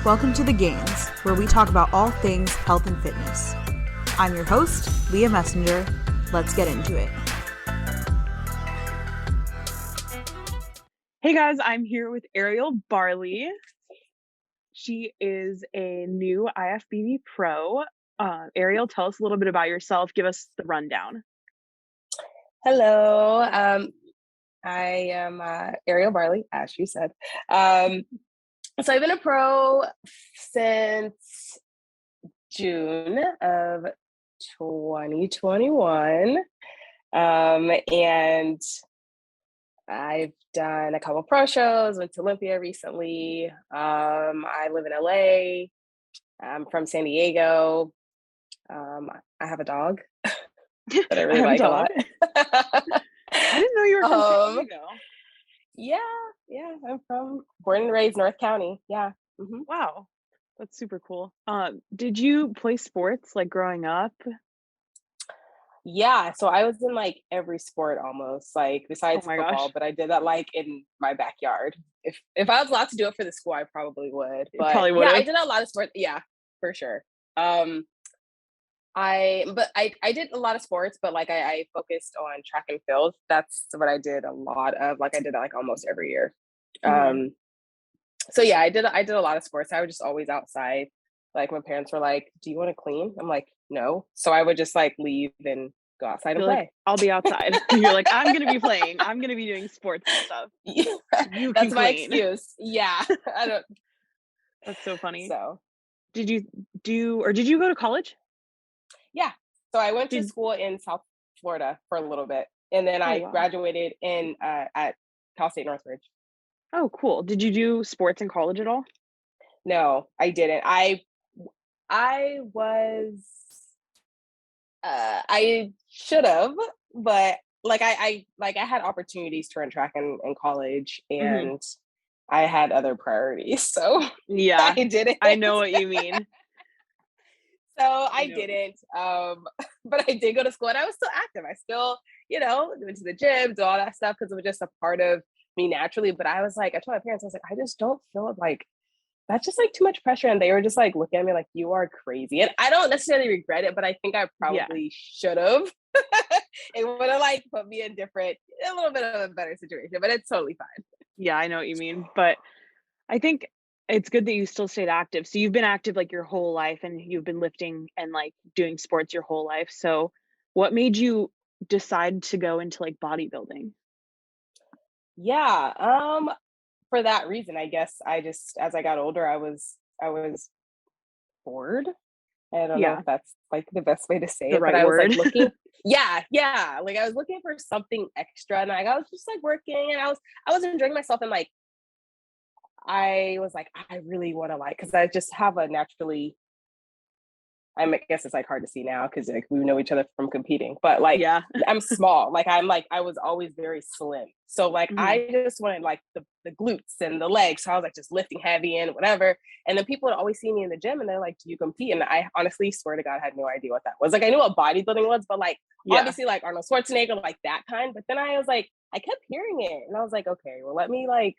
Welcome to the Gainz, where we talk about all things health and fitness. I'm your host, Leah Messenger. Let's get into it. Hey guys, I'm here with Ariel Barley. She is a new IFBB Pro. Ariel, tell us a little bit about yourself. Give us the rundown. Hello, I am Ariel Barley, as you said. So I've been a pro since June of 2021, and I've done a couple pro shows, went to Olympia recently. I live in LA. I'm from San Diego. I have a dog that I really like a lot. I didn't know you were from San Diego. Yeah, I'm born and raised North County. Yeah. Mm-hmm. Wow, that's super cool. Did you play sports like growing up? Yeah, so I was in like every sport almost, like besides football, gosh. but I did that like in my backyard. If I was allowed to do it for the school, I probably would. You But probably yeah, would've. I did a lot of sports. Yeah, for sure. I did a lot of sports, but like I focused on track and field. That's what I did a lot of. Like I did that like almost every year. Mhm. So yeah, I did a lot of sports. I was just always outside. Like my parents were like, "Do you want to clean?" I'm like, "No." So I would just like leave and go outside and You're play. like, I'll be outside. You're like, I'm gonna be playing. I'm gonna be doing sports and stuff. You can That's my clean. excuse. Yeah. I don't. That's so funny. So Did you did you go to college? yeah. So I went to Did school in South Florida for a little bit, and then Oh I wow. graduated in at Cal State Northridge. Oh cool. Did you do sports in college at all? No, I didn't. I was I should have, but like I had opportunities to run track in college, Mhm. and I had other priorities, so Yeah, I didn't. I know what you mean. So I I know. didn't. But I did go to school, and I was still active. I still, went to the gym, do all that stuff because it was just a part of me naturally. But I was like, I told my parents, I was like, I just don't feel like that's just like too much pressure. And they were just like looking at me like, you are crazy. And I don't necessarily regret it, but I think I Yeah. probably should have. It would have like put me in a little bit of a better situation, but it's totally fine. Yeah, I know what you mean. But I think it's good that you still stayed active. So you've been active like your whole life and you've been lifting and like doing sports your whole life. So what made you decide to go into like bodybuilding? Yeah. For that reason, I guess I just as I got older, I was bored. I don't know Yeah, if that's like the best way to say the it, but right I was like word. looking, yeah, like I was looking for something extra, and I was just like working, and I was enjoying myself, and like I was like, I really want to like, because I just have a naturally, I guess it's like hard to see now because like we know each other from competing, but like Yeah. I'm small, like I was always very slim, so like Mhm. I just wanted like the glutes and the legs, so I was like just lifting heavy and whatever, and then people would always see me in the gym and they're like, "Do you compete?" And I honestly swear to God, I had no idea what that was. Like I knew what bodybuilding was, but like Yeah. obviously like Arnold Schwarzenegger, like that kind. But then I was like, I kept hearing it, and I was like, okay, well let me like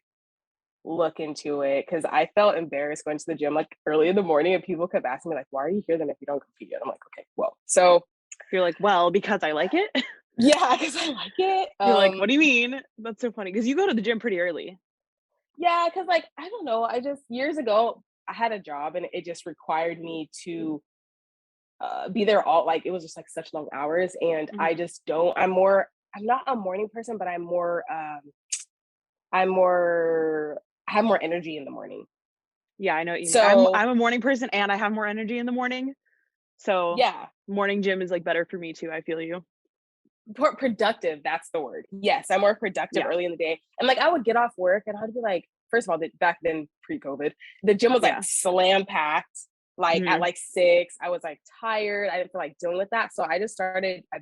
look into it because I felt embarrassed going to the gym like early in the morning and people kept asking me like, why are you here then if you don't compete? And I'm like, okay, well, so You're like, well, because I like it. yeah, because I like it. You're like, what do you mean? That's so funny because you go to the gym pretty early. Yeah, because like I don't know, I just years ago I had a job and it just required me to be there all like it was just like such long hours, and I Mhm. just don't. I'm not a morning person, but I'm more I have more energy in the morning. Yeah, I know what you mean. So I'm a morning person and I have more energy in the morning. So yeah, morning gym is like better for me too. I feel you. productive, that's the word. Yes, I'm more productive Yeah. early in the day, and like I would get off work and I'd be like, first of all, back then pre-COVID, the gym was like Yeah. slam packed. Like at Mhm. like 6, I was like tired, I didn't feel like dealing with that, so I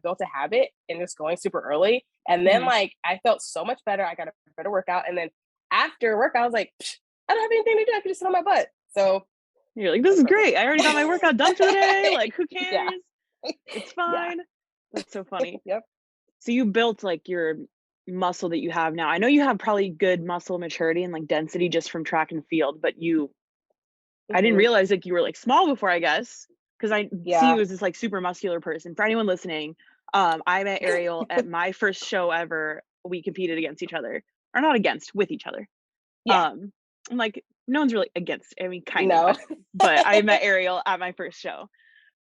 built a habit and just going super early, and then Mhm. like I felt so much better. I got a better workout, and then after work I was like, I don't have anything to do, I can just sit on my butt. So You're like, this that's is perfect. great. I already got my workout done for the day. Like, who Yeah. cares? It's Yeah. fine. That's so funny. Yep. So you built like your muscle that you have now. I know you have probably good muscle maturity and like density just from track and field, but you I didn't Mhm. realize like you were like small before, I guess, because I see Yeah. you as this like super muscular person. For anyone listening, I met Ariel at my first show ever. We competed against each other, or not against, with each other. Yeah. Um, I'm like, no one's really against. I mean, kind of, No. but I met Ariel at my first show.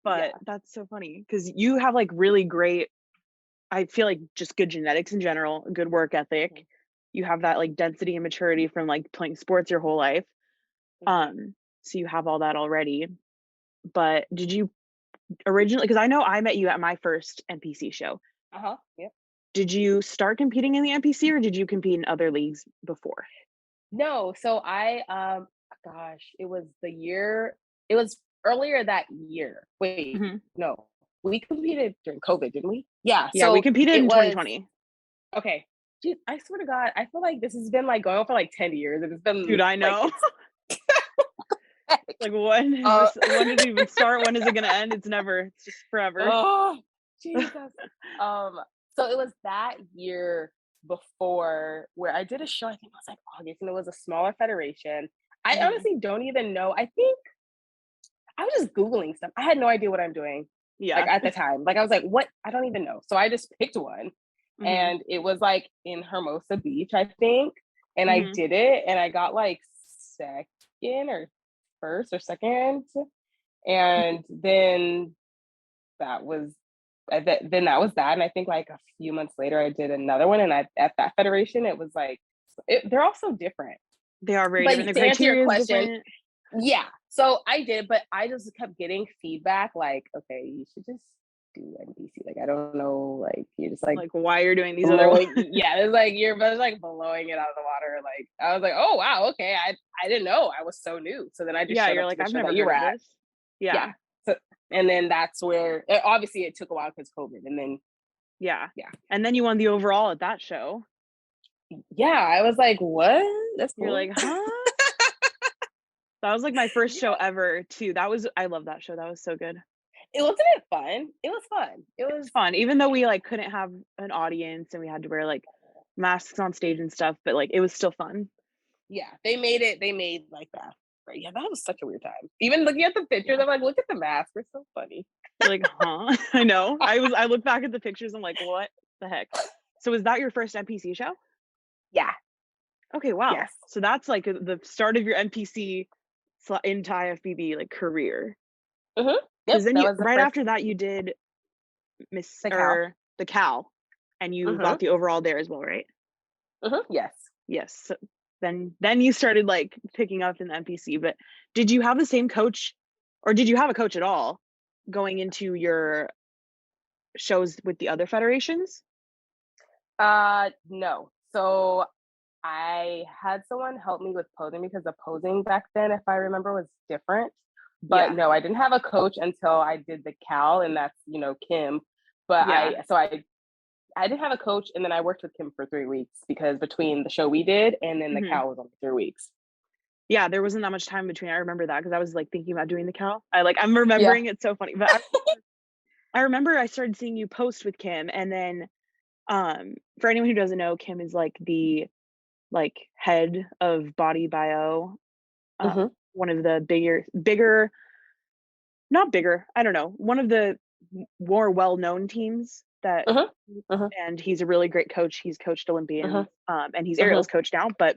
But Yeah. that's so funny because you have like really great, I feel like just good genetics in general, good work ethic. Mhm. You have that like density and maturity from like playing sports your whole life. Mhm. Um, so you have all that already. But did you originally, because I know I met you at my first NPC show. Uh-huh. Yep. Did you start competing in the NPC or did you compete in other leagues before? No, so gosh, it was earlier that year. Wait, Mhm. no. We competed during COVID, didn't we? Yeah, Yeah, we so competed it in was 2020. okay. Dude, I swear to God, I feel like this has been like going on for like 10 years and it's Dude, been I like know. it's Like when is uh this, when did it even start? When is it gonna end? It's never, it's just forever. oh Jesus. Um so it was that year before where I did a show, I think it was like August, and it was a smaller federation. I Mhm. honestly don't even know. I think I was just Googling stuff. I had no idea what I'm doing, like, Yeah. at the time. Like, I was like, "What? I don't even know." So I just picked one, Mhm. and it was, like, in Hermosa Beach, I think, and I Mhm. did it, and I got, like, 2nd or 1st or 2nd, and then that was then that was that, and I think, like, a few months later, I did another one, and at that federation, it was, like they're all so different. They are very But different. The to answer your criteria is question, different. yeah. So I did, but I just kept getting feedback like, okay, you should just do NBC. Like, I don't know, like you're just like Like why you're doing these other ones. blowing, yeah, it's like you're just like blowing it out of the water. Like I was like, oh wow, okay. I didn't know. I was so new. So then I just Yeah, showed you're up to like, the I've show that never you heard were of at. this. Yeah. Yeah. So and then that's where obviously it took a while because COVID. And then Yeah. yeah. And then you won the overall at that show. Yeah. I was like, what? That's You're cool. like, huh? That was like my first Yeah. show ever too. That was, I love that show. That was so good. It wasn't it fun. It was fun. It It was was fun. Even though we like couldn't have an audience and we had to wear like masks on stage and stuff, but like it was still fun. yeah, they made like that. Right. Yeah, that was such a weird time. Even looking at the pictures, Yeah. I'm like, look at the mask. We're so funny. You're like, huh? I know. I look back at the pictures, I'm like, what the heck? So was that your first NPC show? Yeah. Okay, wow. Yes. So that's like the start of your NPC into IFBB like career. Yep. Because then That you was the right first after that you did Miss the cow. or the Cal, and you got Mm-hmm. the overall there as well, right? Yes. Yes. So then you started like picking up in the NPC. But did you have the same coach, or did you have a coach at all going into your shows with the other federations? No. So I had someone help me with posing because the posing back then, if I remember, was different. But Yeah. no, I didn't have a coach until I did the Cal, and that's Kim. But Yeah. I didn't have a coach, and then I worked with Kim for 3 weeks because between the show we did and then the Hmm. Cal was only 3 weeks. Yeah, there wasn't that much time between. I remember that because I was like thinking about doing the Cal. I'm Yeah. remembering it so funny. But I remember I started seeing you post with Kim, and then for anyone who doesn't know, Kim is like the like head of Body Bio, uh, Hmm. one of the bigger, not bigger, I don't know, one of the more well-known teams that, Hmm. Hmm. and he's a really great coach. He's coached Hmm. Olympians, and he's Hmm. Ariel's coach now. But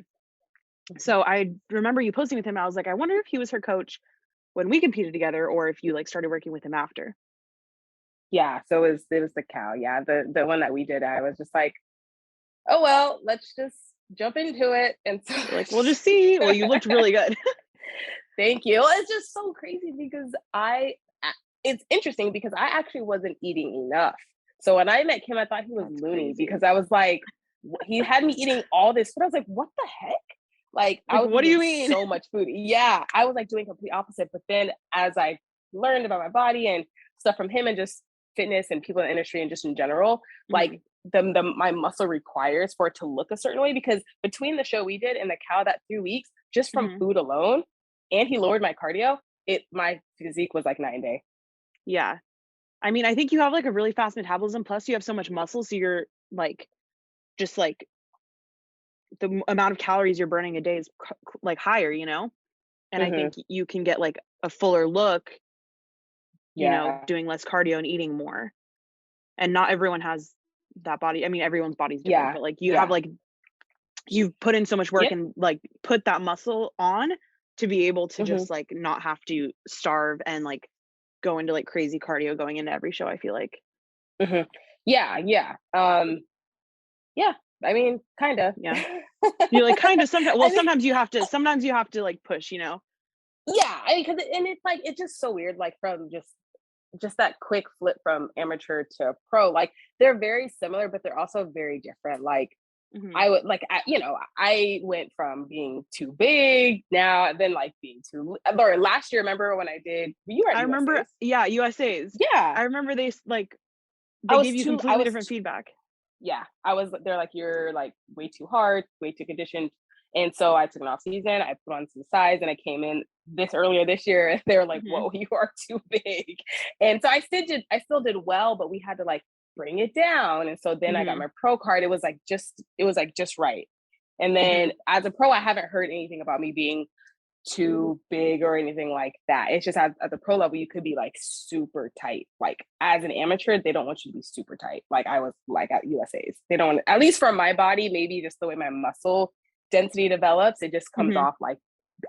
so I remember you posting with him. I was like, I wonder if he was her coach when we competed together, or if you like started working with him after. Yeah. So it was the Cal. Yeah, the one that we did. I was just like, oh well, let's just jump into it. And so You're like, we'll just see. Well, you looked really good. thank you. It's just so crazy because it's interesting because I actually wasn't eating enough. So when I met Kim, I thought he was That's loony crazy. because I was like, he had me eating all this food. I was like, what the heck? Like I Like, was what do eating you mean? so much food. Yeah, I was like doing complete opposite. But then as I learned about my body and stuff from him and just fitness and people in the industry and just in general, Mhm. like the my muscle requires for it to look a certain way because between the show we did and the cow that 3 weeks, just from Mhm. food alone, and he lowered my cardio, my physique was like 9 day. Yeah. I mean, I think you have like a really fast metabolism. Plus, you have so much muscle, so you're like, just like the amount of calories you're burning a day is like higher. And I think you can get like a fuller look, Yeah. doing less cardio and eating more. And not everyone has that body. I mean, everyone's body's different, Yeah. but like you have Yeah. like you've put in so much work Yep. and like put that muscle on to be able to Mhm. just like not have to starve and like go into like crazy cardio going into every show, I feel like. Mhm. Yeah, yeah. Yeah, I mean, kinda. Yeah. You're like kind of sometimes I mean, sometimes you have to like push. yeah, I mean, 'cause and it's like it's just so weird, like, from just that quick flip from amateur to pro, like, they're very similar, but they're also very different, like, Mhm. I would like, I went from being too big, now then, like, being too or last year, remember when I did you were at I remember, USA's? yeah, USA's. Yeah, I remember like I they was gave you too I completely was different feedback. yeah, they're like, "You're, like, way too hard, way too conditioned," and so I took an off season, I put on some size, and I came in earlier this year, and they were like, Mhm. "Whoa, you are too big," and so I still did well, but we had to, like, bring it down, and so then I got Mhm. my pro card, it was, like, just right, and then Mhm. as a pro, I haven't heard anything about me being too big or anything like that. It's just at the pro level, you could be like super tight. Like as an amateur, they don't want you to be super tight. Like I was like at USA's. They don't, at least for my body, maybe just the way my muscle density develops, it just comes Mhm. off like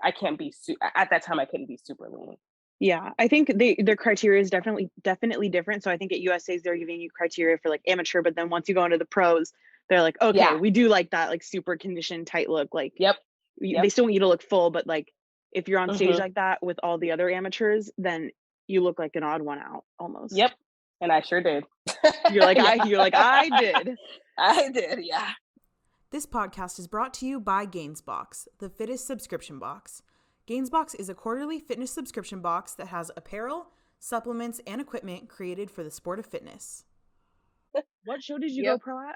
I can't be at that time I couldn't be super lean. Yeah, I think their criteria is definitely different. So I think at USA's they're giving you criteria for like amateur, but then once you go into the pros, they're like, okay, Yeah. we do like that like super conditioned tight look. Like Yep. they Yep. still want you to look full, but like if you're on stage Hmm. like that with all the other amateurs, then you look like an odd one out Yep. almost. And I sure did. Yeah. You're like I did. I did. Yeah. This podcast is brought to you by Gainz, the fittest subscription box. Gainz is a quarterly fitness subscription box that has apparel, supplements, and equipment created for the sport of fitness. What show did you go Yep. pro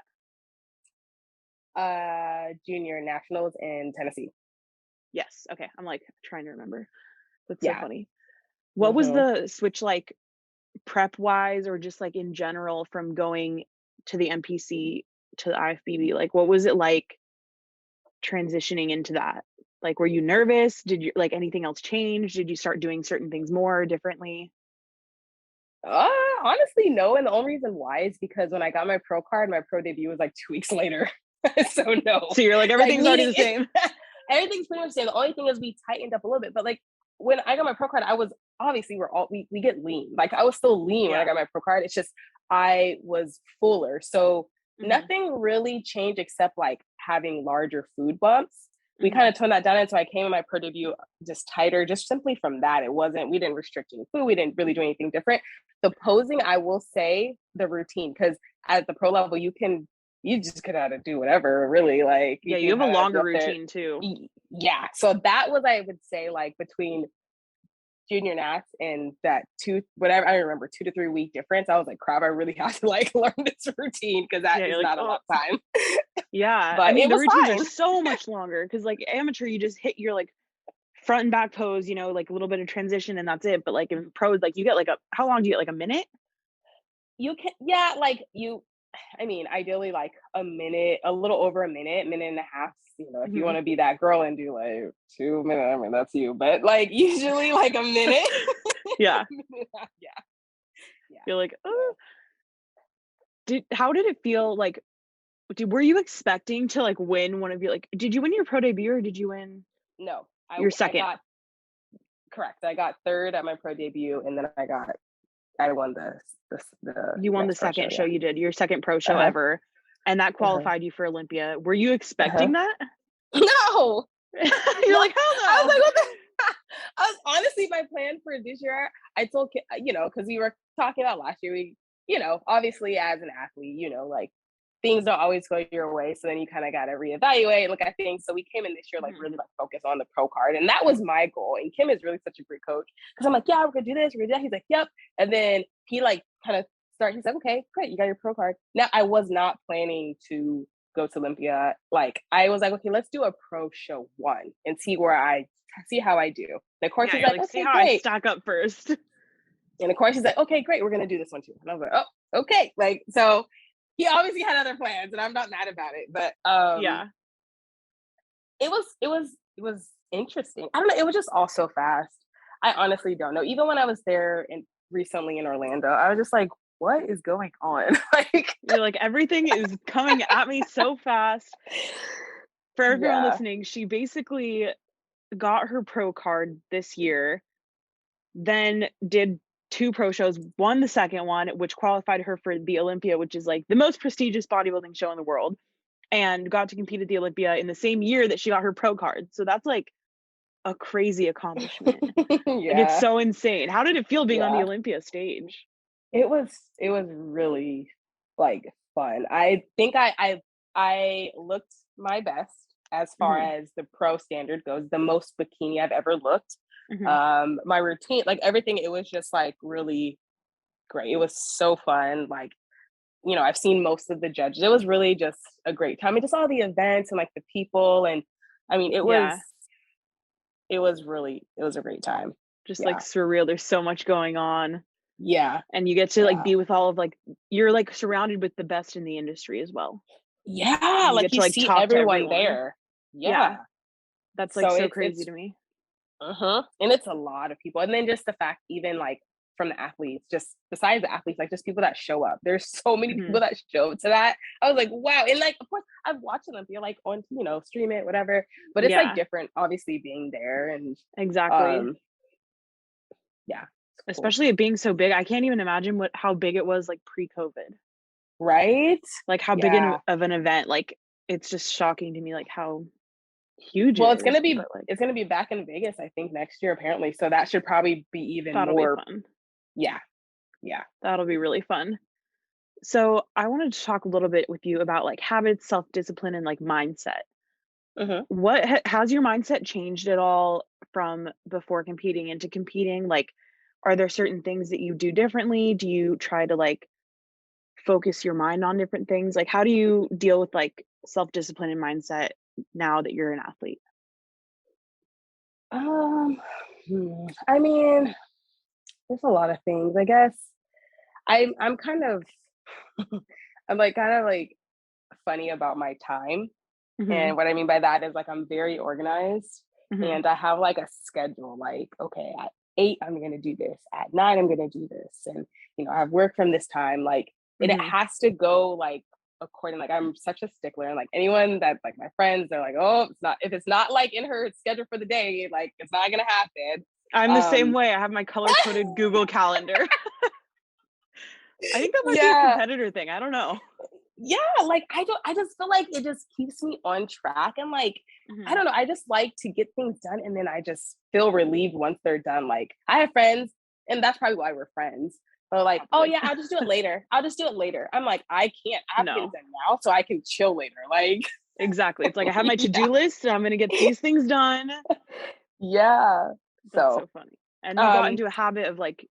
at? Junior nationals in Tennessee. Yes. Okay. I'm like trying to remember. That's so Yeah. funny. What was Hmm. the switch like prep wise or just like in general from going to the NPC to the IFBB? Like what was it like transitioning into that? Like were you nervous? Did you like anything else change? Did you start doing certain things more differently? Honestly, no. And the only reason why is because when I got my pro card, my pro debut was like 2 weeks later. So no, So you're like like everything's already meaning the same. everything's pretty much the same. The only thing is we tightened up a little bit. But like when I got my pro card, I was obviously we get lean. Like I was still lean when I Yeah. got my pro card. It's just I was fuller. So Mhm. nothing really changed except like having larger food bumps. We kind Mhm. of toned that down. And so I came in my pro debut just tighter, just simply from that. We didn't restrict any food. We didn't really do anything different. The posing, I will say the routine, because at the pro level, you just could have to do whatever, really. Like Yeah, you you can have a kind of longer go up there. routine too. Yeah. So that was, I would say, like between junior nats and that whatever, I remember 2 to 3 week difference. I was like, crap, I really have to like learn this routine because that Yeah, is you're like, not a oh lot of time. yeah. I But mean, it the was routines are fine. so much longer because like amateur, you just hit your like front and back pose, like a little bit of transition and that's it. But like in pros, like you get like how long do you get? Like a minute? You can, yeah, like I mean, ideally like a minute, a little over a minute and a half, if you Mhm. want to be that girl and do like 2 minutes, I mean, that's you. But like usually like a minute. Yeah. A minute and a half, yeah. Yeah. You're like, oh. So How did it feel like were you expecting to like win one of your like did you win your pro debut or did you win no, your I second? got correct. I got third at my pro debut, and then I won the You won the next pro show. second show Yeah. you did, your second pro show Uh-huh. ever, and that Uh-huh. qualified you for Olympia. Were you Uh-huh. expecting that? No, You're no. like, I was hell like, no. what the? I was honestly, my plan for this year, I told because we were talking about last year. Obviously as an athlete, like things don't always go your way. So then you kind of got to reevaluate, look at things. So we came in this year, like Mhm. really like focus on the pro card. And that was my goal. And Kim is really such a great coach. Cause I'm like, yeah, we're going to do this. We're going to do that. He's like, yep. And then he like kind of he's like, okay, great. You got your pro card. Now I was not planning to go to Olympia. Like I was like, okay, let's do a pro show one and see how I do. And of course Yeah, he's you're like, like, see okay, how I great. stack up first. And of course he's like, okay, great, we're gonna do this one too. And I was like, oh, okay. Like, so he obviously had other plans and I'm not mad about it. But Yeah. it was it was interesting. I don't know. It was just all so fast. I honestly don't know. Even when I was there recently in Orlando, I was just like, what is going on? Like, You're like, everything is coming at me so fast. For everyone yeah. listening, she basically got her pro card this year, then did 2 pro shows, won the second one, which qualified her for the Olympia, which is like the most prestigious bodybuilding show in the world, and got to compete at the Olympia in the same year that she got her pro card. So that's like a crazy accomplishment. Like, it's Yeah. so insane. How did it feel being on the Yeah. Olympia stage? It was really like fun. I think I looked my best as far Mhm, as the pro standard goes, the most bikini I've ever looked. mhm. My routine, like everything, it was just like really great. It was so fun. Like, you know, I've seen most of the judges. It was really just a great time. And just all the events and like the people. And I mean, Yeah, it was a great time. just like Yeah. surreal. There's so much going on, Yeah. and you get to like Yeah. be with all of like, you're like surrounded with the best in the industry as well. Yeah. And you Like get to you like see talk to everyone everyone. there. Yeah, Yeah. that's like So so crazy it's to me. and it's a lot of people. And then just the fact, even like from the athletes, just besides the athletes, like just people that show up. There's so many Mhm. people that show up to that. I was like, wow. And like, of course, I've watched Olympia like on, you know, stream it, whatever. But it's like Yeah, different, obviously, being there. And exactly. um, yeah, it's cool. Especially it being so big. I can't even imagine how big it was like pre-COVID. Right? Like how big Yeah. of an event. Like, it's just shocking to me like how huge Well, it is. But like, it's gonna be back in Vegas, I think, next year, apparently. So that should probably be even that'll be more. fun. Yeah. Yeah. That'll be really fun. So I wanted to talk a little bit with you about like habits, self-discipline, and like mindset. Hmm. What has your mindset changed at all from before competing into competing? Like, are there certain things that you do differently? Do you try to like focus your mind on different things? Like, how do you deal with like self-discipline and mindset now that you're an athlete? Um, I mean, there's a lot of things. I guess I'm kind of I'm like kind of like funny about my time. Mhm. And what I mean by that is like I'm very organized Mhm. and I have like a schedule, like, okay, at 8, I'm gonna do this, at 9, I'm gonna do this. And you know, I have work from this time, like, and it Mhm. has to go like according, like I'm such a stickler. And like anyone that like my friends, they're like, oh, it's not, if it's not like in her schedule for the day, like it's not gonna happen. I'm the same Um way. I have my color-coded Google Calendar. I think that might be a yeah. competitor thing. I don't know. Yeah, like I just feel like it just keeps me on track. And like, I Mhm. don't know, I just like to get things done and then I just feel relieved once they're done. Like I have friends, and that's probably why we're friends. They're like, oh Probably. yeah, I'll just do it later. I'll just do it later. I'm like, I can't. I have to get it No. done now so I can chill later. Like, Exactly. It's like I have my yeah. to-do list and I'm gonna get these things done. Yeah. That's So so funny. And you got um into a habit of like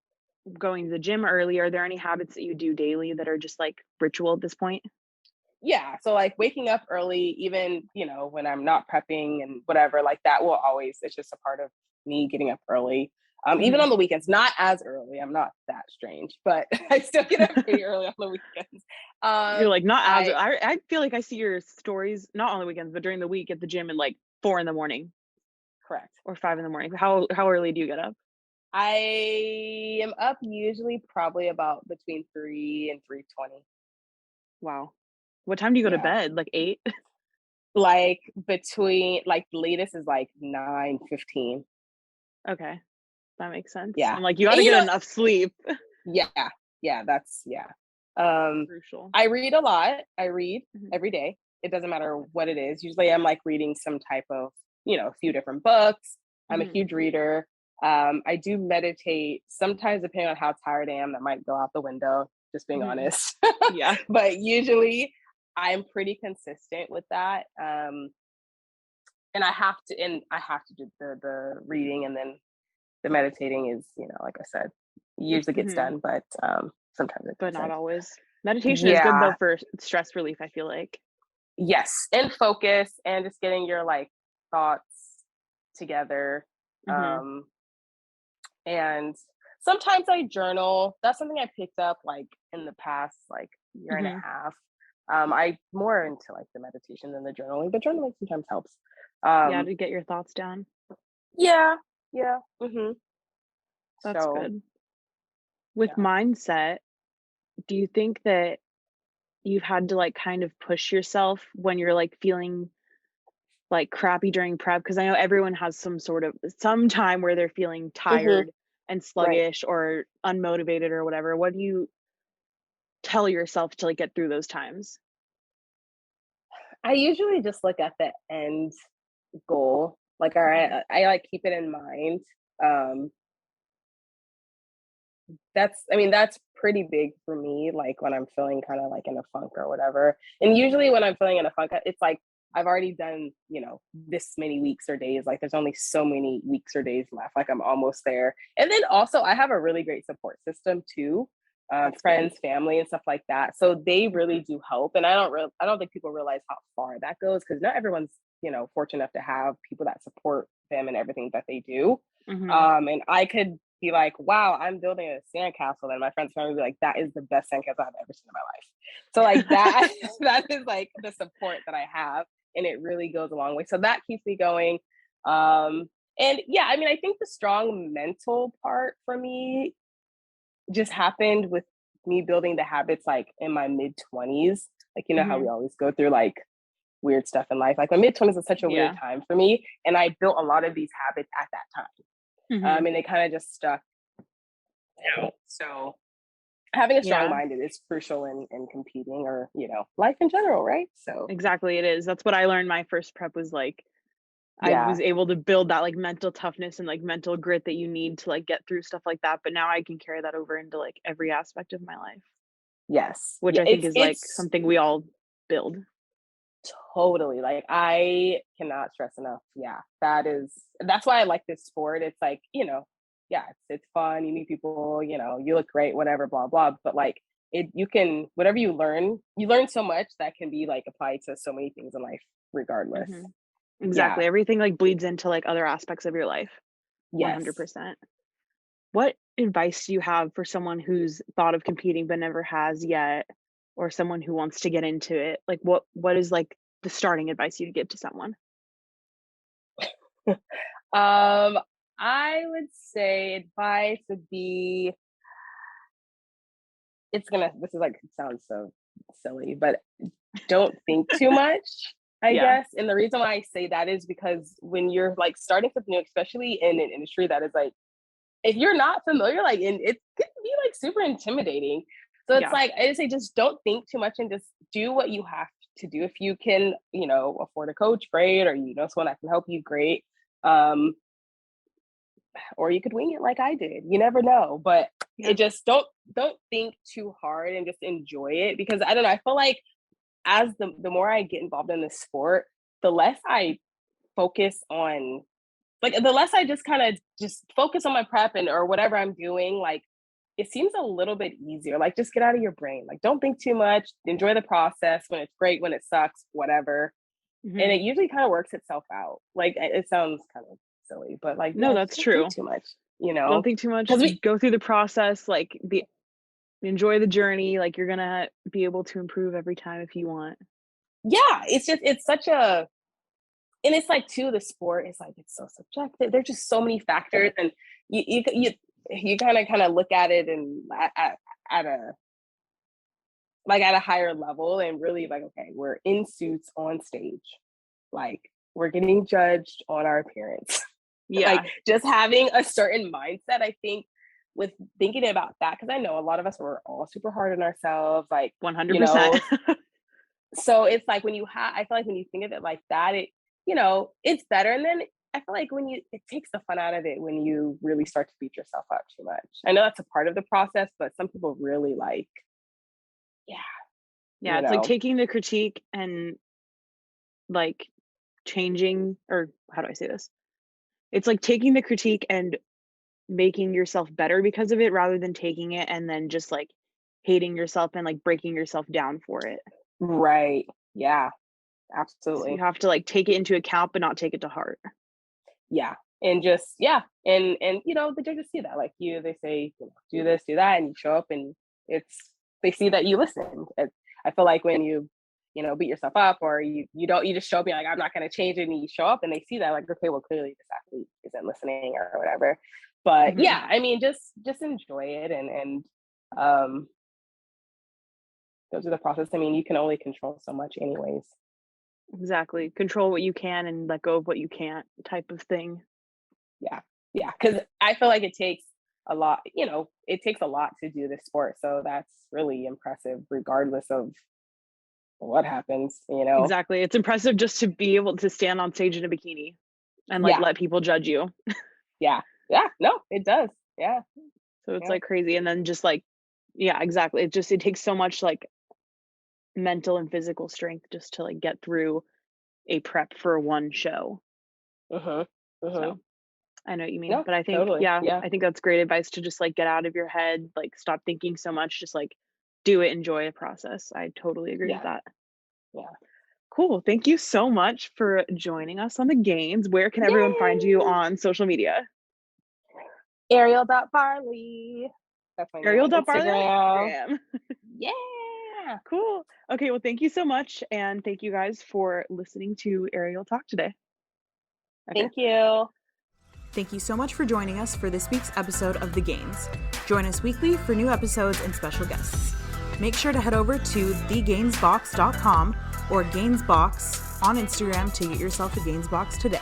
going to the gym early. Are there any habits that you do daily that are just like ritual at this point? yeah, so like waking up early, even, you know, when I'm not prepping and whatever, like that will always, it's just a part of me getting up early. Even Mhm. on the weekends, not as early. I'm not that strange, but I still get up pretty early on the weekends. You're like not as I I feel like I see your stories not on the weekends, but during the week at the gym at like 4 in the morning correct. or 5 in the morning. How early do you get up? I am up usually probably about between 3 and 3:20. Wow. What time do you go to Yeah. bed? Like 8? Like between like the latest is like 9:15. Okay. That makes sense. Yeah. I'm like, you And gotta you get know, enough sleep. yeah, yeah, that's yeah. Um, Crucial. I read a lot. I read Mhm. every day. It doesn't matter what it is. Usually I'm like reading some type of, you know, a few different books. I'm a Mhm. huge reader. I do meditate. Sometimes depending on how tired I am, that might go out the window, just being Mhm. honest. Yeah. But usually I'm pretty consistent with that. And I have to do the reading, and then the meditating is, you know, like I said, usually gets Mhm. done, but sometimes it But not doesn't. always. Meditation is good though Yeah. for stress relief, I feel like. Yes. And focus and just getting your like thoughts together. Mhm. Um, and sometimes I journal. That's something I picked up like in the past like year and a Mhm. half. I more into like the meditation than the journaling, but journaling sometimes helps. Yeah, to get your thoughts down. Yeah. That's So good. With yeah. mindset, do you think that you've had to like kind of push yourself when you're like feeling like crappy during prep? Because I know everyone has some time where they're feeling hmm tired and Right. sluggish or unmotivated or whatever. What do you tell yourself to like get through those times? I usually just look at the end goal. Like, all Mhm. right, I like keep it in mind. Um, that's pretty big for me, like when I'm feeling kind of like in a funk or whatever. And usually when I'm feeling in a funk, it's like I've already done, this many weeks or days. Like there's only so many weeks or days left. Like I'm almost there. And then also I have a really great support system too. That's good. Friends, family, and stuff like that. So they really do help. And I don't think people realize how far that goes because not everyone's, fortunate enough to have people that support them and everything that they do. Hmm. And I could be like, wow, I'm building a sandcastle. And my friends family would be like, that is the best sandcastle I've ever seen in my life. So like that, that is like the support that I have. And it really goes a long way. So that keeps me going. And yeah, I think the strong mental part for me just happened with me building the habits like in my mid 20s. Like, how we Hmm. always go through like weird stuff in life. Like my mid 20s is such a weird Yeah. time for me. And I built a lot of these habits at that time. Hmm. And they kind of just stuck out. So having a strong Yeah, mind is crucial in competing or, life in general, right? So exactly. It is. That's what I learned my first prep was like I yeah, was able to build that like mental toughness and like mental grit that you need to like get through stuff like that. But now I can carry that over into like every aspect of my life, yes. which Yeah, I think it's is like it's something we all build. totally like I cannot stress enough. Yeah, that's why I like this sport. It's like, yeah, it's fun, you meet people, you look great, whatever, blah blah. But like you can whatever you learn so much that can be like applied to so many things in life regardless. Hmm. Yeah. Exactly. Everything like bleeds into like other aspects of your life. Yes. 100%. What advice do you have for someone who's thought of competing but never has yet, or someone who wants to get into it? Like what is like the starting advice you'd give to someone? Um, I would say advice would be this is like it sounds so silly, but don't think too much, I Yeah. guess. And the reason why I say that is because when you're like starting something new, especially in an industry that is like if you're not familiar, like and it can be like super intimidating. So it's Yeah. like I just say just don't think too much and just do what you have to do. If you can, afford a coach, great, or someone that can help you, great. Um, or you could wing it like I did. You never know, but Yeah. it just don't think too hard and just enjoy it because I don't know. I feel like as the more I get involved in the sport, the less I focus on like the less I just kind of just focus on my prep and or whatever I'm doing. Like it seems a little bit easier. Like just get out of your brain. Like don't think too much. Enjoy the process. When it's great, when it sucks, whatever. And Hmm. it usually kind of works itself out. Like it sounds kind of silly, but like No, yeah, that's just don't think true. too much, Don't think too much. because we Go through the process, like the enjoy the journey. Like you're gonna be able to improve every time if you want. yeah, it's such a and it's like too the sport is like it's so subjective. There's just so many factors, and you kind of look at it and at a like at a higher level and really like okay, we're in suits on stage, like we're getting judged on our appearance. Like Yeah, just having a certain mindset, I think with thinking about that, because I know a lot of us were all super hard on ourselves, like, you 100%. know, so it's like when I feel like when you think of it like that, it's better. And then I feel like it takes the fun out of it when you really start to beat yourself up too much. I know that's a part of the process, but some people really like, yeah, Yeah, you it's like know, taking the critique and like changing, or how do I say this? It's like taking the critique and making yourself better because of it rather than taking it and then just like hating yourself and like breaking yourself down for it. right. Yeah, So you absolutely. have to like take it into account but not take it to heart. Yeah. And just, yeah. And, the judges see that like they say, do this, do that. And you show up and they see that you listen. I feel like when beat yourself up, or you just show up, you're like, I'm not going to change it, and you show up and they see that, like, okay, well, clearly this athlete isn't listening or whatever. But yeah, I mean, just enjoy it and go through the process. I mean, you can only control so much anyways. Exactly. Control what you can and let go of what you can't, type of thing. Yeah. Because I feel like it takes a lot, it takes a lot to do this sport. So that's really impressive, regardless of what happens, Exactly. It's impressive just to be able to stand on stage in a bikini and like let people judge you. Yeah. No, it does. Yeah. So it's like crazy. And then just like, yeah, exactly. It takes so much like mental and physical strength just to like get through a prep for one show. So I know what you mean, but I think, totally. I think that's great advice to just like get out of your head, like stop thinking so much, just like do it, enjoy the process. I totally agree with that. Yeah. Cool. Thank you so much for joining us on the Gainz. Where can everyone find you on social media? Ariel.Barley. That's my Ariel.Barley on Instagram. Yeah. Cool. Okay, well, thank you so much. And thank you guys for listening to Ariel talk today. Okay. Thank you. Thank you so much for joining us for this week's episode of The Gainz. Join us weekly for new episodes and special guests. Make sure to head over to thegainzbox.com or Gainzbox on Instagram to get yourself a Gainzbox today.